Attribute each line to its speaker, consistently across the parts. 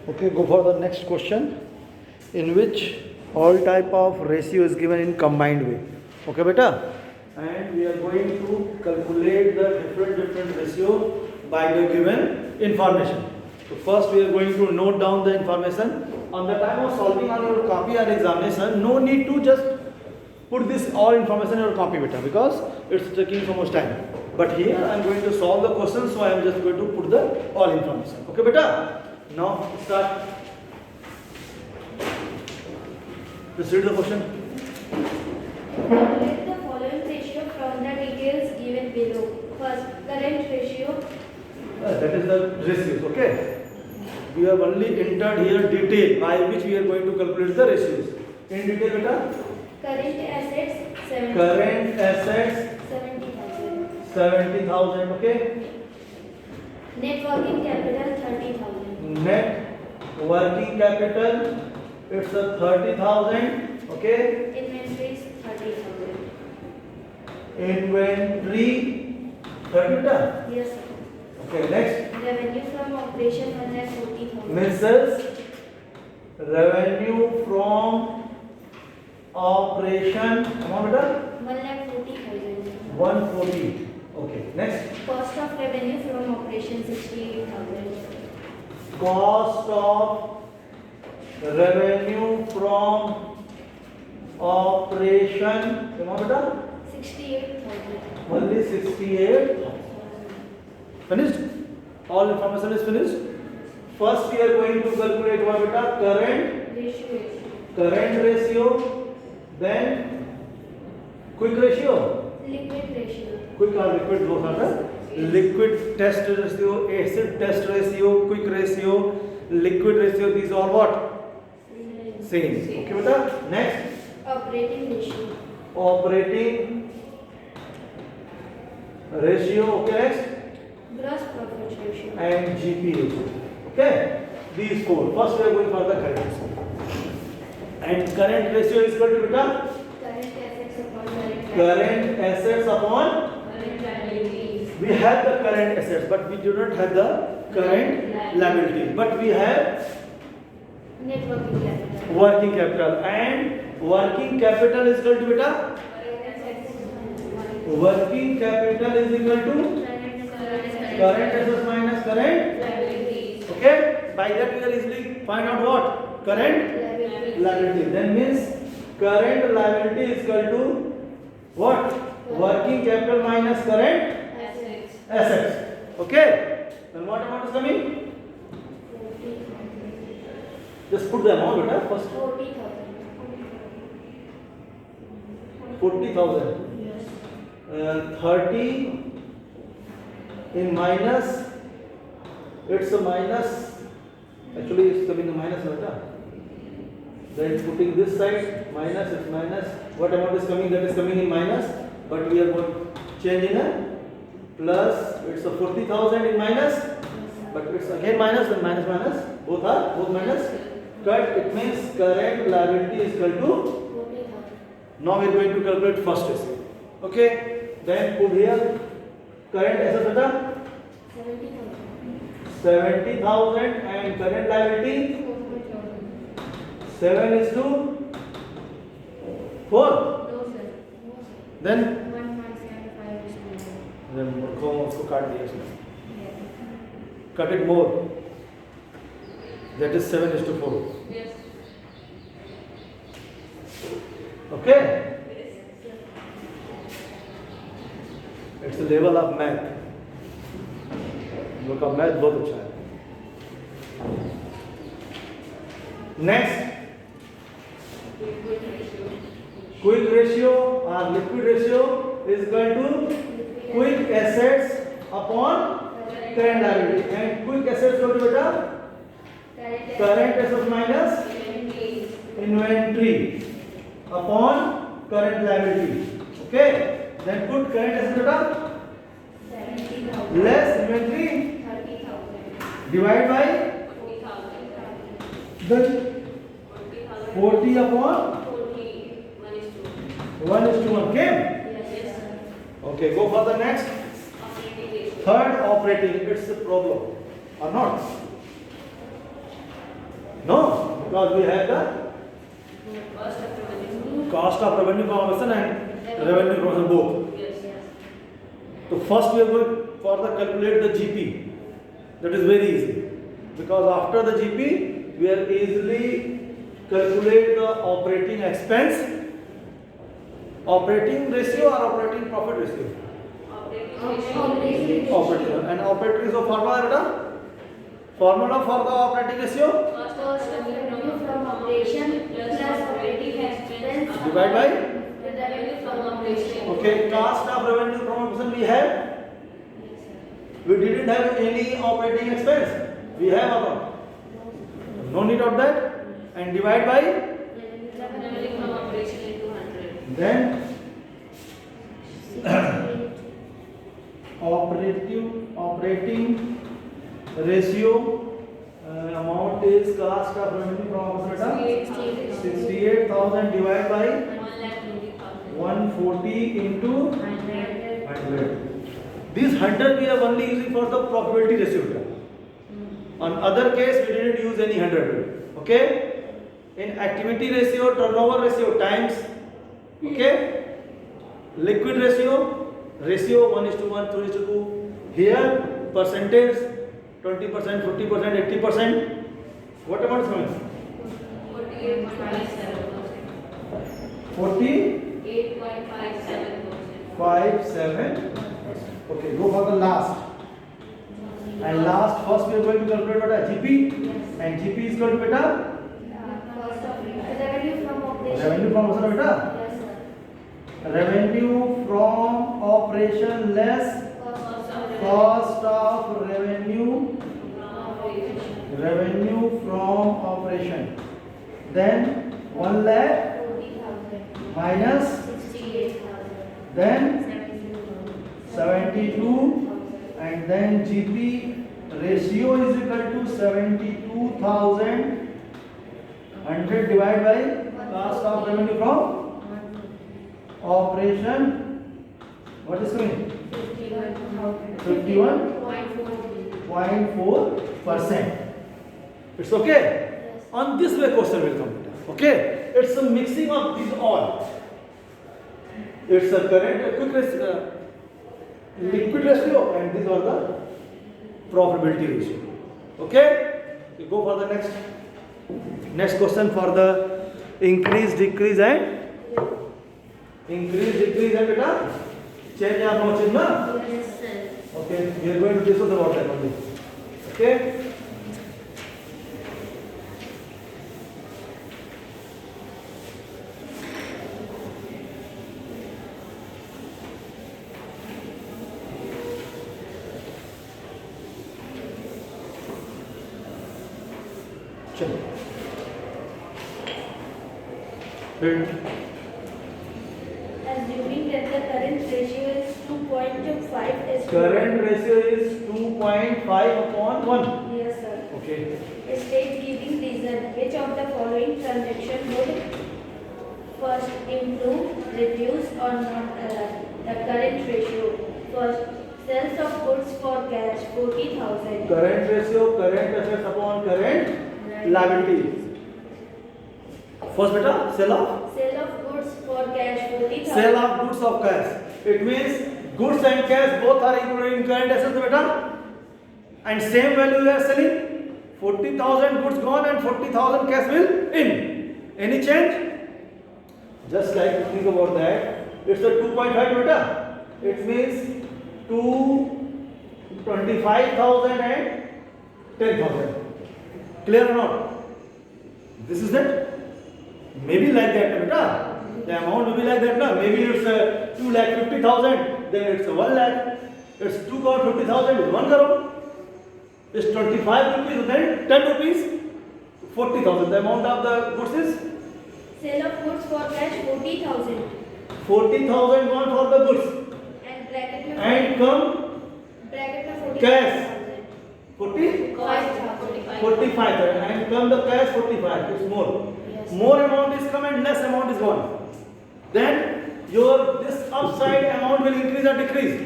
Speaker 1: Okay, go for the next question. In which all type of ratio is given in combined way. Okay, beta? And we are going to calculate the different ratio by the given information. So first we are going to note down the information. On the time of solving on your copy and examination, no need to just put this all information in your copy, beta, because it's taking so much time. But here I am going to solve the question, so I am just going to put the all information. Okay, beta? Now start. Just read the question.
Speaker 2: Calculate the following ratio from the details given below. First, current ratio.
Speaker 1: That is the ratios. Okay. We have only entered here detail by which we are going to calculate the ratios. In detail, beta.
Speaker 2: Current assets 70.
Speaker 1: Current assets
Speaker 2: 70,000.
Speaker 1: 70,000. Okay.
Speaker 2: Net working capital 30,000.
Speaker 1: Net working capital, it's a 30,000. Okay.
Speaker 2: Inventories 30,000.
Speaker 1: Inventory 30,000.
Speaker 2: Yes, sir.
Speaker 1: Okay. Next.
Speaker 2: Revenue from operation 140,000.
Speaker 1: Mrs. Revenue from operation. Come on, beta.
Speaker 2: 140,000.
Speaker 1: 140. Okay. Next.
Speaker 2: Cost of revenue from operation 68,000.
Speaker 1: Cost of revenue from operation. Come on, beta.
Speaker 2: 68,000.
Speaker 1: Only 68. Finished? All information is finished. First we are going to calculate what, beta? Current ratio, then quick ratio.
Speaker 2: Liquid ratio.
Speaker 1: Quick or liquid, both are the liquid test ratio, acid test ratio, quick ratio, liquid ratio. These are what? Same. Okay, beta. Next.
Speaker 2: Operating ratio.
Speaker 1: Operating ratio. Okay, next.
Speaker 2: Gross profit ratio.
Speaker 1: And GP ratio. Okay, these four. First we are going for the current ratio. And current ratio is equal to beta?
Speaker 2: Current assets upon
Speaker 1: Current assets upon.
Speaker 2: current liabilities.
Speaker 1: We have the current assets, but we do not have the current liability. But we have
Speaker 2: Net working capital.
Speaker 1: working capital, and working capital is equal to beta?
Speaker 2: Current assets.
Speaker 1: Working capital is equal to current assets minus current.
Speaker 2: Liabilities.
Speaker 1: Okay, by that we can easily find out what? Current liability. Then means current liability is equal to what? Working capital minus current
Speaker 2: Assets.
Speaker 1: assets. Okay. Then what amount is coming?
Speaker 2: 40,000.
Speaker 1: Just put the amount, beta. First
Speaker 2: 40,000.
Speaker 1: 40,000.
Speaker 2: Yes.
Speaker 1: 30 in minus. It's a minus. Actually, it's coming a minus, beta. Then putting this side minus, it's minus. What amount is coming? That is coming in minus. But we are going to change in a plus. It's a 40,000 in minus. But it's again minus, then minus minus. Both minus. Cut. It means current liability is equal to.
Speaker 2: 40,000.
Speaker 1: Now we are going to calculate first ratio. Okay. Then put here current assets beta
Speaker 2: 70,000.
Speaker 1: 70,000 and current liability 7 is to 4.
Speaker 2: No, sir.
Speaker 1: Then
Speaker 2: 1.75 is more.
Speaker 1: उसको काट दिया इसने.
Speaker 2: Yes.
Speaker 1: Cut it more. That is 7 is to 4.
Speaker 2: Yes.
Speaker 1: Okay. It's a level of math. लोग का math बहुत अच्छा है. Next. Quick ratio or liquid ratio is equal to quick assets upon current liability. And quick assets what is beta? Current assets minus inventory upon current liability. Okay. Then put current assets beta
Speaker 2: 70,000.
Speaker 1: less inventory
Speaker 2: 30,000.
Speaker 1: divide by
Speaker 2: 40,000.
Speaker 1: then 40 upon 1 is to 1. Okay.
Speaker 2: Yes, sir.
Speaker 1: Okay. Go for the next. Third operating. It's a problem or not? because we have the cost of revenue from operation and revenue from both. So first we are going for the calculate the GP. That is very easy, because after the GP we are easily calculate the operating expense, operating ratio or operating profit ratio. Operating and operating is a formula. Formula for the operating ratio.
Speaker 2: Cost of revenue from operation plus operating expense
Speaker 1: Divide by.
Speaker 2: revenue from operation.
Speaker 1: Okay, cost of revenue from operation we have. We didn't have any operating expense. We have or not? No need of that. And divide by.
Speaker 2: Revenue from operation into 100.
Speaker 1: Then operating ratio amount is cost of revenue from operation. 68,000 divided by 140 into 100. This 100 we are only using for the profitability ratio. On other case we didn't use any 100. Okay? In activity ratio, turnover ratio times. Okay? Liquid ratio 1:1, 2:2. Here percentage 20%, 50%, 80%. What amount is coming? 48.57. Okay, go for the last. And last, first we are going to calculate what GP, and GP is going to beta.
Speaker 2: Cost of revenue from operation.
Speaker 1: Revenue from operation beta.
Speaker 2: Yes, sir.
Speaker 1: Revenue from operation less cost of revenue. Revenue from operation. Then 1 lakh
Speaker 2: 40,000
Speaker 1: minus
Speaker 2: 68,000
Speaker 1: then
Speaker 2: 72,000
Speaker 1: 72, and then GP ratio is equal to 72,000 100 divided by cost of revenue from operation. What is coming? 51.4%. It's okay.
Speaker 2: Yes.
Speaker 1: On this way question will come. Okay. It's a mixing of these all. It's a current, quick ratio, liquid ratio, and these are the profitability ratio. Okay. You go for the next question for the increase, decrease, and beta. Change or no change, na?
Speaker 2: Yes, sir.
Speaker 1: Okay, we are going to discuss about that only. Okay. चलो.
Speaker 2: Assuming that the current ratio is 2.5 is
Speaker 1: Current ratio is 2.5 upon 1.
Speaker 2: Yes, sir.
Speaker 1: Okay.
Speaker 2: State giving reason. Which of the following transaction would first improve, reduce, or not allow the current ratio? First, sales of goods for cash 40,000.
Speaker 1: Current ratio, current assets upon current liability. First beta, sell of?
Speaker 2: Sale of goods for cash 40,000.
Speaker 1: Sale of goods of cash. It means goods and cash both are included in current assets beta. And same value you are selling. 40,000 goods gone and 40,000 cash will in. Any change? Just like think about that. It's a 2.5 beta. It means 25,000 and 10,000. Clear or not? This is that. Maybe like that, beta. The amount will be like that, na? Maybe it's 2,50,000, then it's 1 lakh. It's 2 crore 50,000 is 1 crore. It's 25 rupees, then 10 rupees, 40,000. The amount of the goods is
Speaker 2: Sale of goods for cash 40,000.
Speaker 1: 40,000 gone for the goods.
Speaker 2: And bracket में
Speaker 1: And come
Speaker 2: bracket में 40,000.
Speaker 1: cash 40,
Speaker 2: 45,000.
Speaker 1: 45,000. And come the cash 45. It's more.
Speaker 2: Yes.
Speaker 1: More amount is come and less amount is gone. Then your this upside amount will increase or decrease.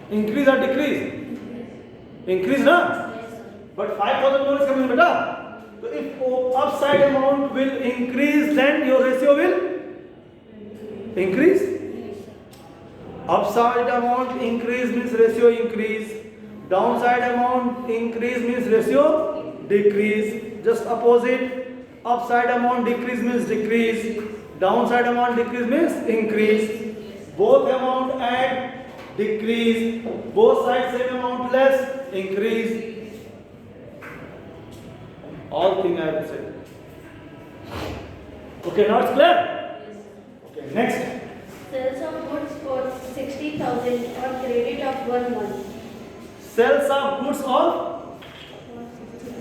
Speaker 1: Increase or decrease. Increase, na?
Speaker 2: Yes, sir.
Speaker 1: But 5,000 more is coming, beta. So if upside amount will increase, then your ratio will increase. Upside amount increase means ratio increase. Downside amount increase means ratio decrease. Just opposite. Upside amount decrease means decrease. Downside amount decrease means increase. Both amount add, decrease. Both sides same amount less, increase. All thing I have said. Okay, now it's clear? Okay, next.
Speaker 2: Sales of goods for 60,000 on credit of 1 month.
Speaker 1: Sales of goods of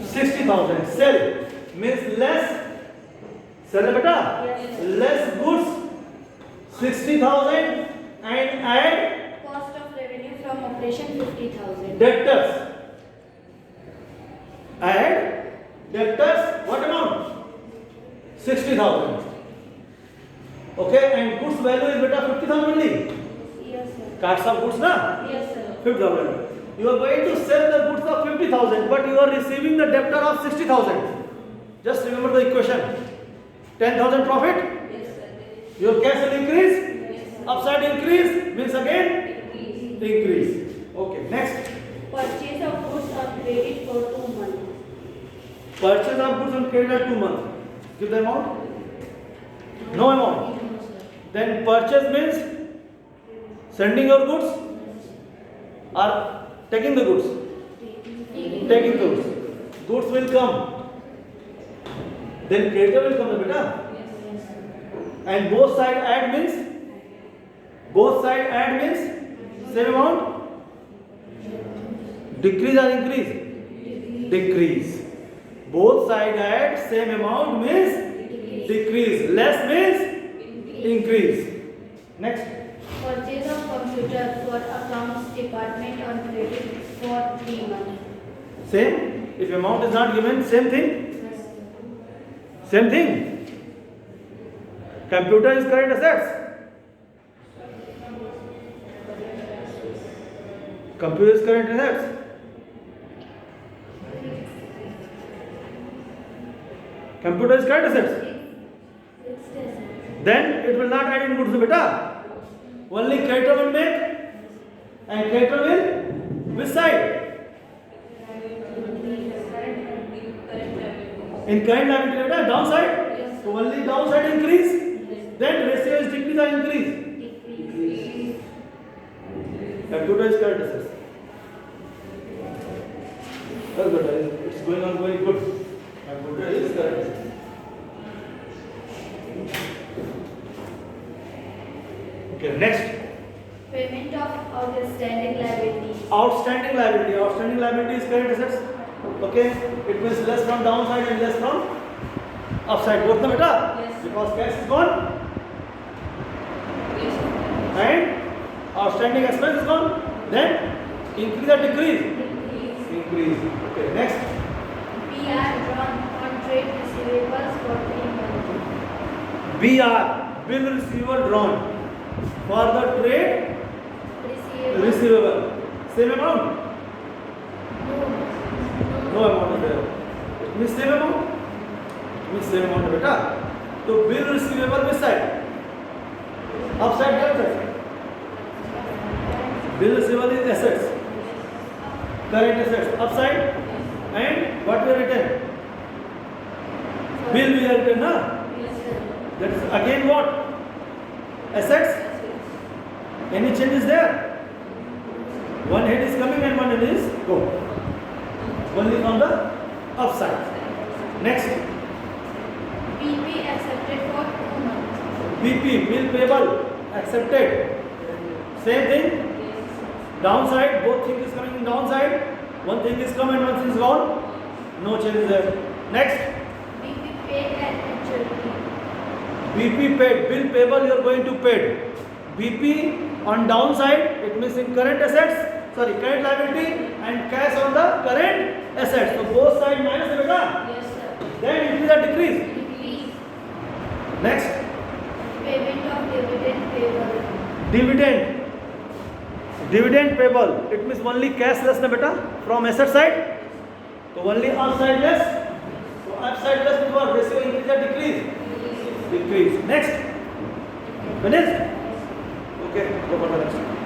Speaker 1: 60,000. Sell means less. Sell beta?
Speaker 2: Yes.
Speaker 1: Less goods 60,000 and add
Speaker 2: Cost of revenue from operation 50,000.
Speaker 1: debtors. Add debtors what amount? 60,000. Okay, and goods value is beta 50,000 only.
Speaker 2: Yes, sir.
Speaker 1: Cost of goods na?
Speaker 2: Yes, sir.
Speaker 1: 50,000. You are going to sell the goods of 50,000, but you are receiving the debtor of 60,000. Just remember the equation. 10,000 profit.
Speaker 2: Yes, sir.
Speaker 1: Your cash will increase.
Speaker 2: Yes, sir.
Speaker 1: Upside increase means again increase. Okay, next.
Speaker 2: Purchase of goods on credit for 2 months.
Speaker 1: Purchase of goods on credit at 2 months. Give the amount. No amount. Then purchase means sending your goods or taking the goods. Taking goods. Goods will come. Then creditor will come, beta. And both side add means same amount. Decrease or increase? Decrease. Both side add same amount means decrease. Less means increase. Next.
Speaker 2: Purchase of computer for accounts department on credit for 3 months.
Speaker 1: Same. If amount is not given, same thing. Same thing. Computer is current assets. Computer is current assets. Computer is current assets. Then it will not add in goods, beta. Only creditor will make, and creditor will which side? In current liability, beta, downside. So only downside increase. Then ratio is decrease or increase. Computer is current assets. That's good. It's going on very good. Computer is current assets. Okay, next.
Speaker 2: Payment of outstanding liabilities.
Speaker 1: Outstanding liability. Outstanding liability is current assets. Okay, it means less from downside and less from upside. Both the beta?
Speaker 2: Yes.
Speaker 1: Because cash is gone and outstanding expense is gone. Then increase or decrease? Increase. Okay, next.
Speaker 2: BR drawn on trade receivables for 3 months.
Speaker 1: BR, bill receivable drawn for the trade receivable. Same amount? No amount is there. It means same amount? It means same amount, beta. So bill receivable which side? Upside, downside? Bill receivable is assets. Current assets. Upside. And what we have written? Bill we have written, na? That is again what? Assets. Any change is there? One head is coming and one head is go. Only on the upside. Next.
Speaker 2: BP accepted for 2 months.
Speaker 1: BP, bill payable, accepted. Same thing. Downside, both things is coming in downside. One thing is come and one thing is gone. No change is there. Next.
Speaker 2: BP paid at maturity.
Speaker 1: BP paid, bill payable you are going to pay. BP on downside, it means in current assets, current liability and cash on the current assets. So both sides minus the beta.
Speaker 2: Yes, sir.
Speaker 1: Then increase or decrease.
Speaker 2: Decrease.
Speaker 1: Next.
Speaker 2: Payment of dividend payable.
Speaker 1: Dividend. Dividend payable. It means only cash less na beta from asset side. So only upside less. So upside does mean what? Ratio increase or decrease? Decrease. Next. Finished? Okay, go for the next one.